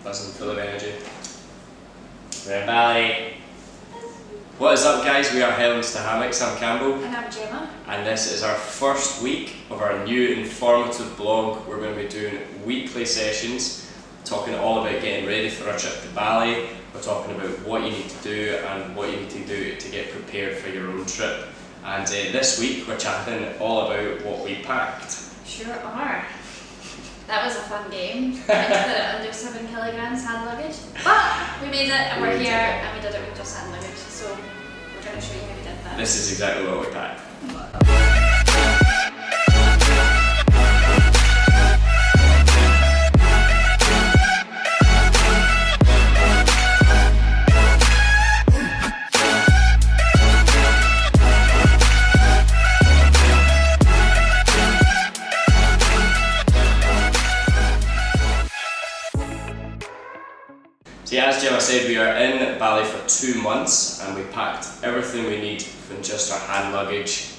buzzing, full of energy. We're in Bali. What is up, guys? We are Helen's to Hammocks. I'm Campbell. And I'm Gemma. And this is our first week of our new informative blog. We're going to be doing weekly sessions, talking all about getting ready for a trip to Bali. We're talking about what you need to do and what you need to do to get prepared for your own trip. And this week we're chatting all about what we packed. Sure are. That was a fun game. We did under 7 kilograms hand luggage. But we made it and we're here and we did it with just hand luggage. So we're going to show you how we did that. This is exactly what we packed. So yeah, as Gemma said, we are in Bali for 2 months and we packed everything we need from just our hand luggage.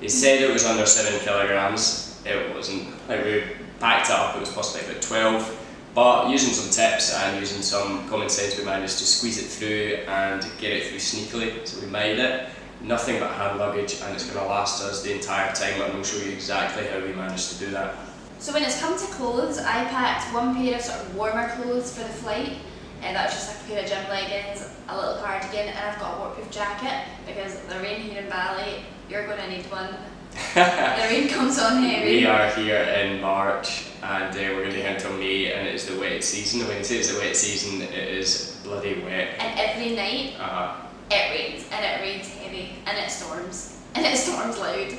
They said it was under 7 kilograms. It wasn't. Like, we packed it up, it was possibly about 12. But using some tips and using some common sense, we managed to squeeze it through and get it through sneakily. So we made it. Nothing but hand luggage, and it's going to last us the entire time, and we'll show you exactly how we managed to do that. So when it's come to clothes, I packed one pair of sort of warmer clothes for the flight. That was just like a pair of gym leggings, a little cardigan, and I've got a waterproof jacket because the rain here in Bali, you're going to need one. The rain comes on heavy. We are here in March and we're going to be here until May, and it's the wet season. When you say it's the wet season, it is bloody wet. And every night it rains, and it rains heavy, and it storms loud.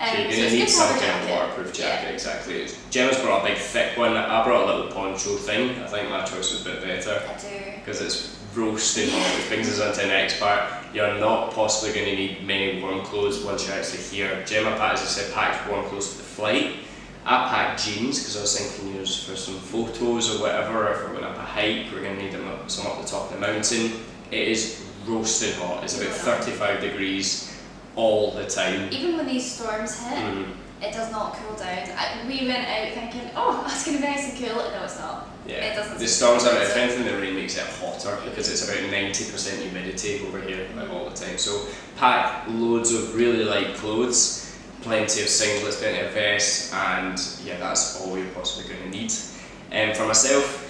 So you're going to need some kind of waterproof jacket, yeah. Exactly. Gemma's brought a big thick one, I brought a little poncho thing. I think my choice was a bit better. I do. Because it's roasting hot, which brings us on to the next part. You're not possibly going to need many warm clothes once you're actually here. Gemma, as I said, packed warm clothes for the flight. I packed jeans because I was thinking, for some photos or whatever, or if we're going up a hike, we're going to need some up the top of the mountain. It is roasting hot. It's about 35 degrees. All the time. Even when these storms hit, it does not cool down. We went out thinking, oh, it's going to be nice and cool. No, it's not. Yeah. It doesn't. The storms are, if anything, the rain makes it hotter because it's about 90% humidity over here all the time. So pack loads of really light clothes, plenty of singlets, plenty of vests, and yeah, that's all we're possibly going to need. For myself,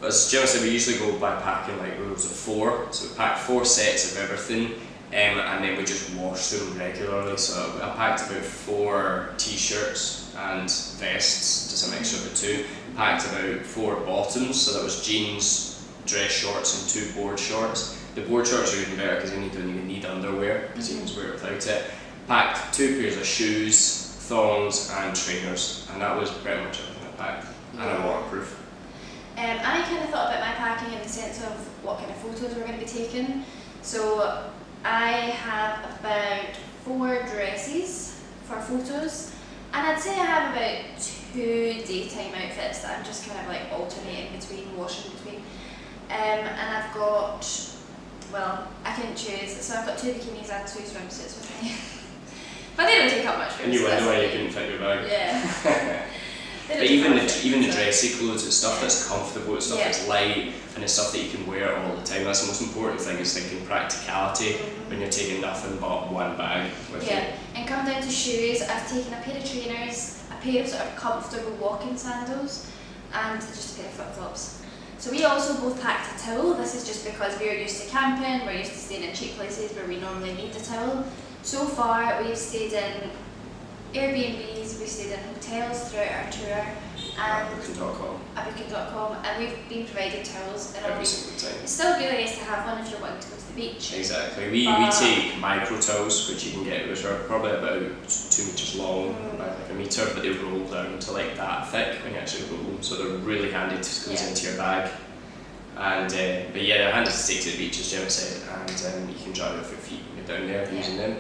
as Gemma said, we usually go by packing like rules of 4. So we pack 4 sets of everything. And then we just wash them regularly. So I packed about 4 t-shirts and vests, just a mixture of the 2. Packed about 4 bottoms, so that was jeans, dress shorts and 2 board shorts. The board shorts are even better because you don't even need underwear, because you can just wear it without it. Packed 2 pairs of shoes, thongs and trainers, and that was pretty much everything I packed. And a waterproof. I kind of thought about my packing in the sense of what kind of photos we're going to be taking. So I have about 4 dresses for photos, and I'd say I have about 2 daytime outfits that I'm just kind of like alternating between, washing between. And I've got, well, I couldn't choose, so I've got 2 bikinis and 2 swimsuits with me. But they don't take up much room. And you wonder why you couldn't fit your bag. Yeah. But even the dressy clothes, it's stuff that's comfortable, it's stuff that's light, and it's stuff that you can wear all the time. That's the most important thing, is thinking practicality when you're taking nothing but one bag with you. And come down to shoes, I've taken a pair of trainers, a pair of sort of comfortable walking sandals, and just a pair of flip-flops. So we also both packed a towel. This is just because we're used to camping, we're used to staying in cheap places where we normally need a towel. So far we've stayed in Airbnbs, we've stayed in hotels throughout our tour, and Booking.com, and we've been provided towels every single time. It's still really nice to have one if you're wanting to go to the beach. Exactly. We take micro towels, which you can get, which are probably about 2 meters long, about like a meter, but they roll down to like that thick when you actually roll them. So they're really handy to squeeze into your bag. And but yeah, they're handy to take to the beach, as Gemma said, and you can dry them with your feet when you're down there using them.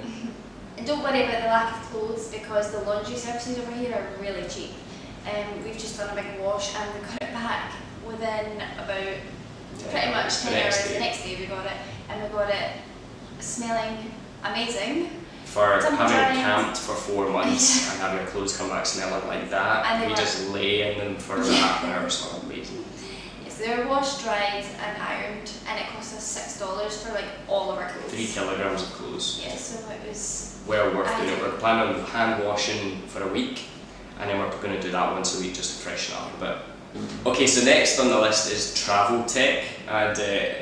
And don't worry about the lack of clothes, because the laundry services over here are really cheap. We've just done a big wash and we got it back within about pretty much 10 hours. The next day we got it, and we got it smelling amazing. For having camped for 4 months and having your clothes come back smelling like that, we just lay in them for half an hour, so amazing. they're washed, dried and ironed, and it cost us $6 for like all of our clothes. 3 kilograms of clothes. Yeah, so it was well worth doing it. We're planning on hand washing for a week, and then we're going to do that once a week just to freshen up a bit. Okay, so next on the list is travel tech, and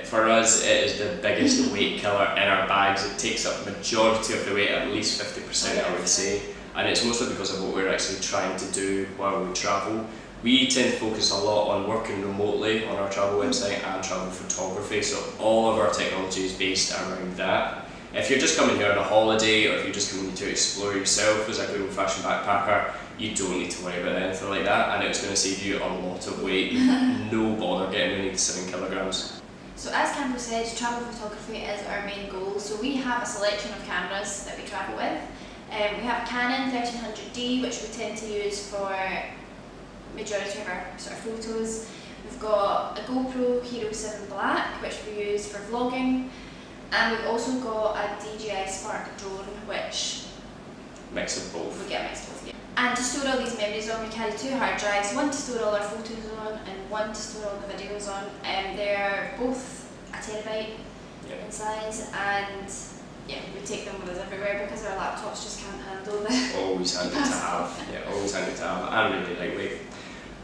for us it is the biggest weight killer in our bags. It takes up the majority of the weight, at least 50% I would say, and it's mostly because of what we're actually trying to do while we travel. We tend to focus a lot on working remotely on our travel website and travel photography, so all of our technology is based around that. If you're just coming here on a holiday, or if you're just coming to explore yourself as a good old-fashioned backpacker, you don't need to worry about anything like that, and it's going to save you a lot of weight. No bother getting underneath 7 kilograms. So as Campbell said, travel photography is our main goal. So we have a selection of cameras that we travel with. We have a Canon 1300D, which we tend to use for majority of our sort of photos. We've got a GoPro Hero 7 Black, which we use for vlogging, and we've also got a DJI Spark drone, which mix of both. We get a mix of both, yeah. And to store all these memories on, we carry 2 hard drives, one to store all our photos on and one to store all the videos on. They're both a terabyte in size, and yeah, we take them with us everywhere because our laptops just can't handle the always handy to have, yeah, always handy to have, and really lightweight.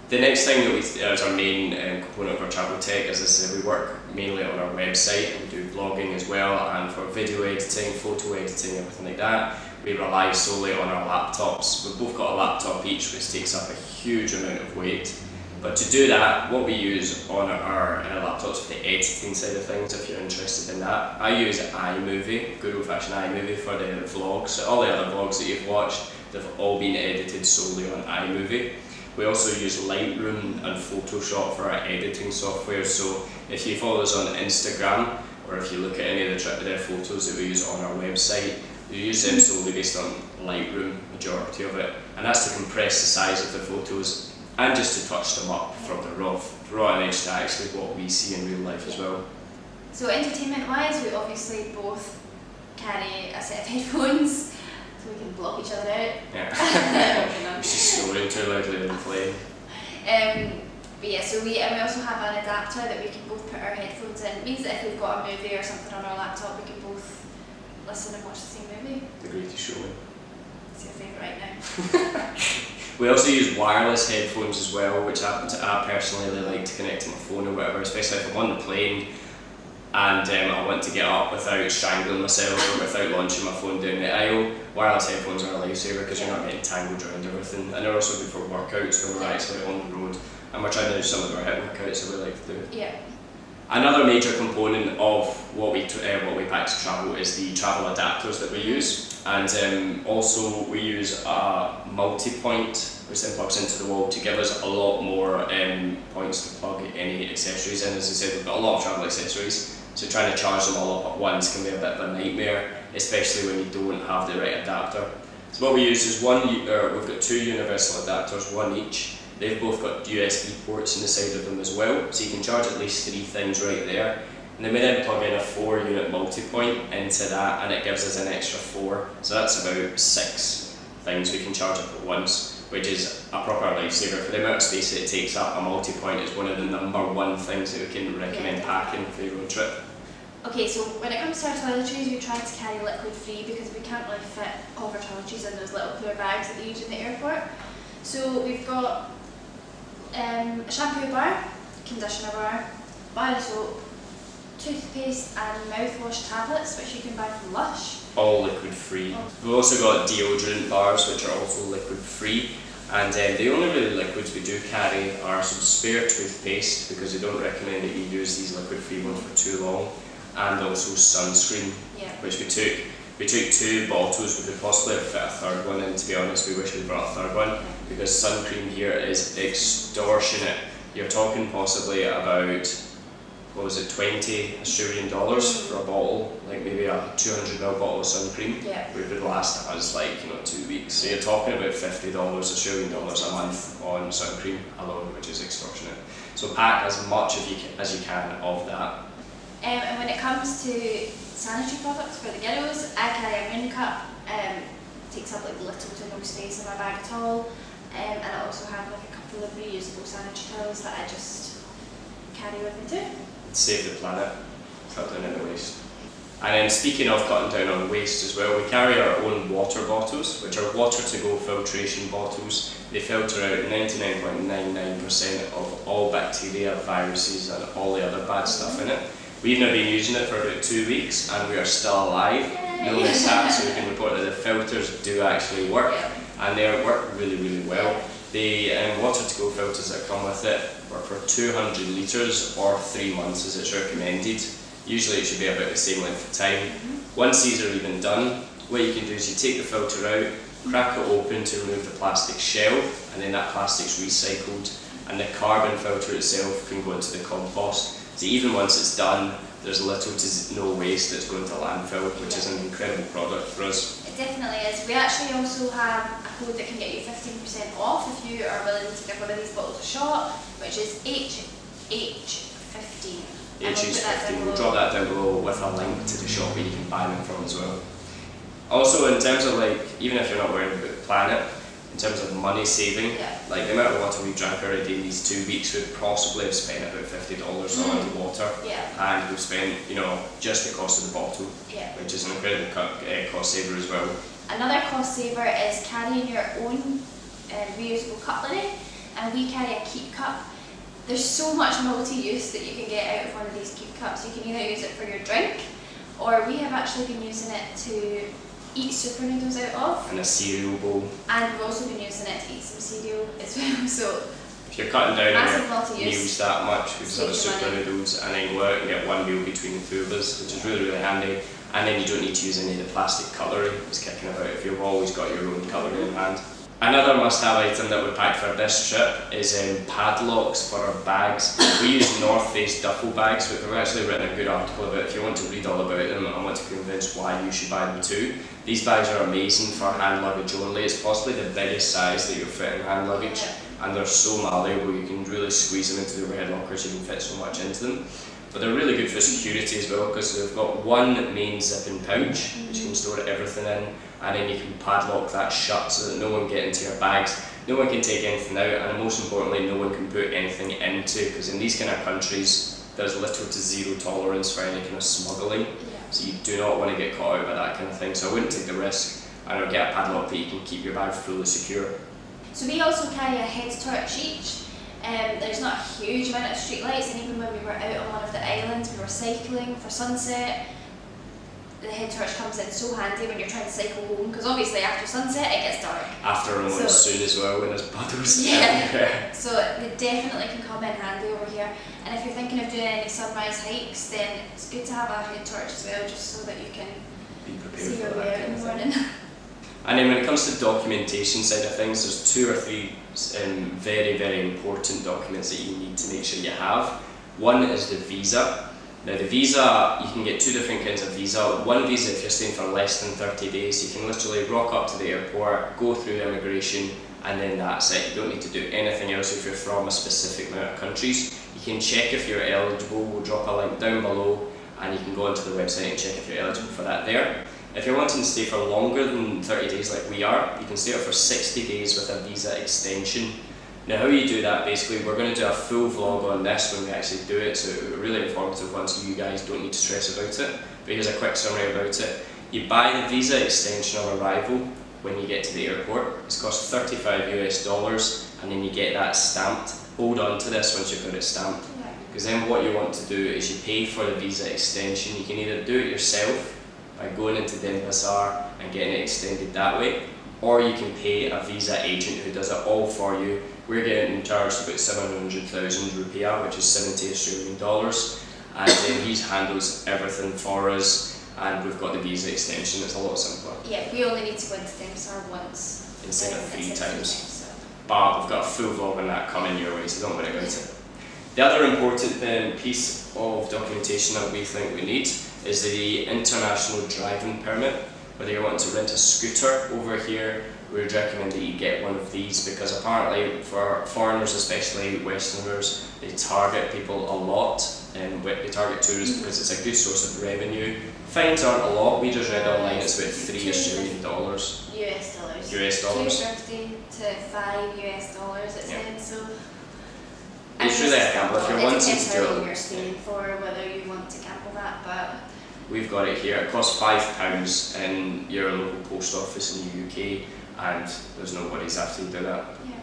The next thing that we, as our main component of our travel tech, as I said, we work mainly on our website, and we do vlogging as well, and for video editing, photo editing, everything like that, we rely solely on our laptops. We've both got a laptop each, which takes up a huge amount of weight. But to do that, what we use on our laptops for the editing side of things, if you're interested in that, I use iMovie, good old-fashioned iMovie for the vlogs. All the other vlogs that you've watched, they've all been edited solely on iMovie. We also use Lightroom and Photoshop for our editing software, so if you follow us on Instagram, or if you look at any of their photos that we use on our website, we use them solely based on Lightroom, majority of it, and that's to compress the size of the photos and just to touch them up from the raw image to actually what we see in real life as well. So entertainment wise, we obviously both carry a set of headphones so we can block each other out. Yeah. We should snoring too loudly than playing. But yeah, so we also have an adapter that we can both put our headphones in. It means that if we've got a movie or something on our laptop, we can both listen and watch the same movie. The Greatest Showman. It's your favourite right now. We also use wireless headphones as well, which I personally really like to connect to my phone or whatever, especially if I'm on the plane and I want to get up without strangling myself or without launching my phone down the aisle. Wireless headphones are a lifesaver because you're not getting tangled around everything, and they're also good for workouts when we're actually on the road, and we're trying to do some of our HIIT workouts that we like to do. Yeah. Another major component of what we pack to travel is the travel adapters that we use, and also we use a multi-point which then plugs into the wall to give us a lot more points to plug any accessories in. As I said, we've got a lot of travel accessories, so trying to charge them all up at once can be a bit of a nightmare, especially when you don't have the right adapter. So what we use is we've got 2 universal adapters, one each. They've both got USB ports in the side of them as well, so you can charge at least 3 things right there. And then we then plug in a 4-unit multi-point into that, and it gives us an extra 4. So that's about 6 things we can charge up at once, which is a proper lifesaver. For the amount of space that it takes up, a multi-point is one of the #1 things that we can recommend packing for your road trip. Okay, so when it comes to our toiletries, we try to carry liquid free because we can't really fit all of our toiletries in those little clear bags that they use in the airport. So we've got a shampoo bar, conditioner bar of soap, toothpaste and mouthwash tablets, which you can buy from Lush. All liquid free. We've also got deodorant bars, which are also liquid free, and the only really liquids we do carry are some spare toothpaste, because we don't recommend that you use these liquid free ones for too long, and also sunscreen, which we took. We took 2 bottles. We could possibly have fit a 3rd one in, to be honest. We wish we brought a 3rd one, because sun cream here is extortionate. You're talking possibly about, what was it, 20 Australian dollars for a bottle, like maybe a 200ml bottle of sun cream, which would last us like 2 weeks. So you're talking about $50 Australian dollars a month on sun cream alone, which is extortionate. So pack as much as you can of that. And when it comes to sanitary products for the girls, I carry a moon cup. Takes up like little to no space in my bag at all, and I also have like a couple of reusable sanitary towels that I just carry with me too. Save the planet, cut down on the waste. And then speaking of cutting down on waste as well, we carry our own water bottles, which are water to go filtration bottles. They filter out 99.99% of all bacteria, viruses and all the other bad stuff in it. We've now been using it for about 2 weeks and we are still alive. No mishaps, so we can report that the filters do actually work, and they work really, really well. The water to go filters that come with it work for 200 litres or 3 months as it's recommended. Usually it should be about the same length of time. Once these are even done, what you can do is you take the filter out, crack it open to remove the plastic shell, and then that plastic's recycled, and the carbon filter itself can go into the compost. So even once it's done, there's little to no waste that's going to landfill, which is an incredible product for us. It definitely is. We actually also have a code that can get you 15% off if you are willing to give one of these bottles a shot, which is HH15. HH15, we'll drop that down below with a link to the shop where you can buy them from as well. Also, in terms of even if you're not worried about the planet, in terms of money saving, like the amount of water we've drank already in these 2 weeks, we'd possibly have spent about $50 on the water, and we've spent, just the cost of the bottle, which is an incredible cost saver as well. Another cost saver is carrying your own reusable cutlery, and we carry a keep cup. There's so much multi-use that you can get out of one of these keep cups. You can either use it for your drink, or we have actually been using it to eat super noodles out of. And a cereal bowl. And we've also been using it to eat some cereal as well. So if you're cutting down on your multi-use. meals that much, we just have a super noodles and then go out and get one meal between the two of us, which is really, really handy. And then you don't need to use any of the plastic cutlery that's kicking about if you've always got your own cutlery in hand. Another must-have item that we packed for this trip is padlocks for our bags. We use North Face duffel bags, which we've actually written a good article about if you want to read all about them and want to be convinced why you should buy them too. These bags are amazing for hand luggage only. It's possibly the biggest size that you'll fit in hand luggage, and they're so malleable you can really squeeze them into the overhead lockers, you can fit so much into them. But they're really good for security as well, because they've got one main zipping pouch which you can store everything in, and then you can padlock that shut so that no one can get into your bags, no one can take anything out, and most importantly no one can put anything into, because in these kind of countries there's little to zero tolerance for any kind of smuggling, so you do not want to get caught out by that kind of thing. So I wouldn't take the risk, and I would get a padlock that you can keep your bag fully secure. So we also carry a head torch each. There's not a huge amount of street lights, and even when we were out on one of the islands, we were cycling for sunset, the head torch comes in so handy when you're trying to cycle home, because obviously after sunset it gets dark. After a monsoon as well, when there's puddles. So they definitely can come in handy over here, and if you're thinking of doing any sunrise hikes, then it's good to have a head torch as well, just so that you can be prepared see your way out in the morning. And then when it comes to the documentation side of things, there's 2 or 3 very, very important documents that you need to make sure you have. One is the visa. Now the visa, you can get 2 different kinds of visa. One visa if you're staying for less than 30 days, you can literally rock up to the airport, go through immigration, and then that's it. You don't need to do anything else if you're from a specific amount of countries. You can check if you're eligible, we'll drop a link down below, and you can go onto the website and check if you're eligible for that there. If you're wanting to stay for longer than 30 days like we are, you can stay up for 60 days with a visa extension. Now how you do that, basically, we're going to do a full vlog on this when we actually do it, so it's a really informative one so you guys don't need to stress about it. But here's a quick summary about it. You buy the visa extension on arrival when you get to the airport. It's cost $35 US, and then you get that stamped. Hold on to this once you've got it stamped, because then what you want to do is you pay for the visa extension. You can either do it yourself by going into Denpasar and getting it extended that way, or you can pay a visa agent who does it all for you. We're getting charged about 700,000 rupiah, which is 70 Australian dollars, and then he handles everything for us, and we've got the visa extension. It's a lot simpler. Yeah, we only need to go into Denpasar once instead of 3 times. But we've got a full vlog on that coming your way, so don't worry about it. The other important piece of documentation that we think we need is the international driving permit. Whether you're wanting to rent a scooter over here, we would recommend that you get one of these, because apparently for foreigners, especially Westerners, they target people a lot, and they target tourists because it's a good source of revenue. Fines aren't a lot, we just read online it's about 3 Australian dollars. US dollars. US dollars. 250 to 5 US dollars it said, so. It's it's really a gamble. If you're wanting to do it depends how long it, you're staying for, whether you want to gamble that, but we've got it here. It costs £5 in your local post office in the UK, and there's no worries after you do that. yeah.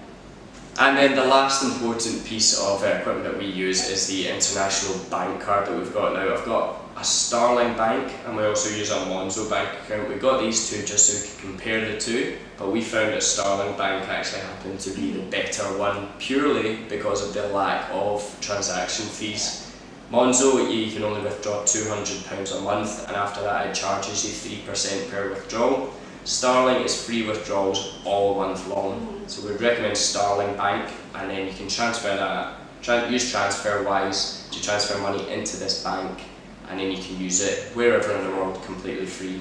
And then the last important piece of equipment that we use is the international bank card that we've got now. I've got a Starling bank, and we also use a Monzo bank account. We got these two just so we could compare the two, but we found that Starling bank actually happened to be the better one purely because of the lack of transaction fees. Monzo, you can only withdraw £200 a month, and after that it charges you 3% per withdrawal. Starling is free withdrawals all month long, so we'd recommend Starling Bank, and then you can transfer that, use TransferWise to transfer money into this bank, and then you can use it wherever in the world completely free.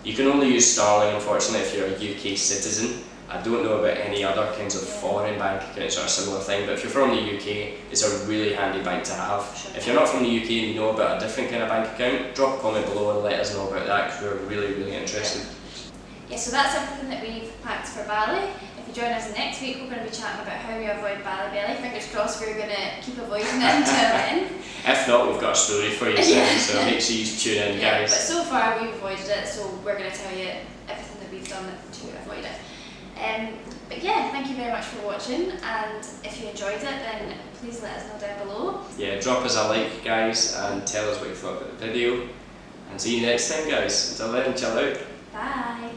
You can only use Starling, unfortunately, if you're a UK citizen. I don't know about any other kinds of foreign bank accounts or a similar thing, but if you're from the UK, it's a really handy bank to have. Sure. If you're not from the UK and you know about a different kind of bank account, drop a comment below and let us know about that, because we're really, really interested. Yeah, so that's everything that we've packed for Bali. If you join us next week, we're going to be chatting about how we avoid Bali belly. Fingers crossed we're going to keep avoiding it until then. If not, we've got a story for you soon, so make sure you tune in, Yeah, guys. but so far we've avoided it, so we're going to tell you everything that we've done to avoid it. But yeah, thank you very much for watching, and if you enjoyed it, then please let us know down below. Yeah, drop us a like, guys, and tell us what you thought about the video. And see you next time, guys. Until then, chill out. Bye!